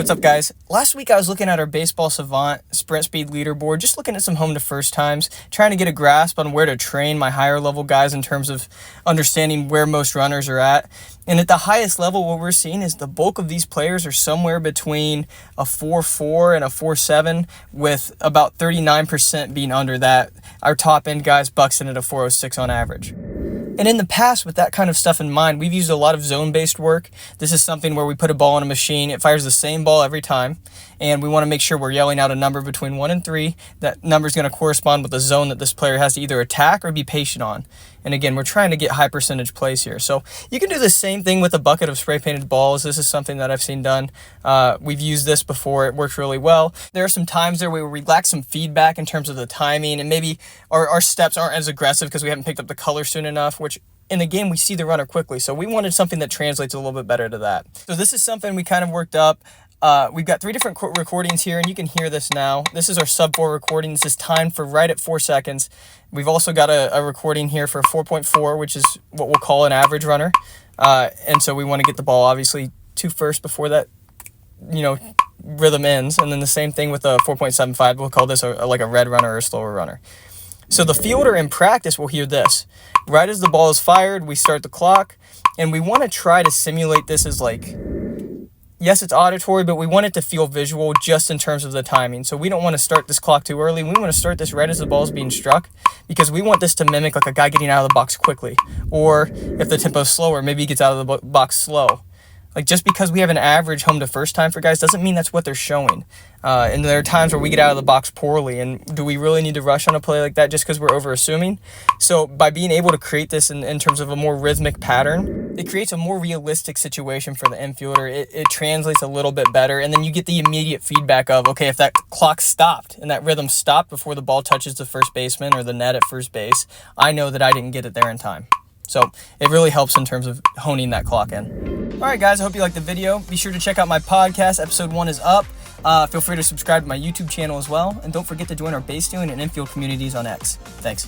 what's up, guys? Last week I was looking at our Baseball Savant sprint speed leaderboard, just looking at some home to first times, trying to get a grasp on where to train my higher level guys in terms of understanding where most runners are at. And at the highest level, what we're seeing is the bulk of these players are somewhere between a 4.4 and a 4.7, with about 39% being under that. Our top end guys bucks in at a 4.06 on average. And in the past, with that kind of stuff in mind, we've used a lot of zone-based work. This is something where we put a ball in a machine. It fires the same ball every time, and we want to make sure we're yelling out a number between 1 and 3. That number is going to correspond with the zone that this player has to either attack or be patient on. And again, we're trying to get high percentage plays here. So you can do the same thing with a bucket of spray-painted balls. This is something that I've seen done. We've used this before. It works really well. There are some times there where we lack some feedback in terms of the timing, and maybe our steps aren't as aggressive because we haven't picked up the color soon enough, which in the game we see the runner quickly. So we wanted something that translates a little bit better to that. So this is something we kind of worked up. We've got 3 different recordings here, and you can hear this now. This is our sub 4 recording. This is timed for right at 4 seconds. We've also got a recording here for 4.4, which is what we'll call an average runner. And so we want to get the ball obviously to first before that, rhythm ends. And then the same thing with a 4.75. We'll call this like a red runner or a slower runner. So the fielder in practice will hear this. Right as the ball is fired, we start the clock, and we want to try to simulate this as yes, it's auditory, but we want it to feel visual just in terms of the timing. So we don't want to start this clock too early. We want to start this right as the ball is being struck, because we want this to mimic like a guy getting out of the box quickly. Or if the tempo is slower, maybe he gets out of the box slow. Just because we have an average home to first time for guys doesn't mean that's what they're showing. And there are times where we get out of the box poorly, and do we really need to rush on a play like that just because we're over-assuming? So by being able to create this in terms of a more rhythmic pattern, it creates a more realistic situation for the infielder. It translates a little bit better, and then you get the immediate feedback of, okay, if that clock stopped and that rhythm stopped before the ball touches the first baseman or the net at first base, I know that I didn't get it there in time. So it really helps in terms of honing that clock in. All right, guys, I hope you liked the video. Be sure to check out my podcast. Episode 1 is up. Feel free to subscribe to my YouTube channel as well. And don't forget to join our base stealing and infield communities on X. Thanks.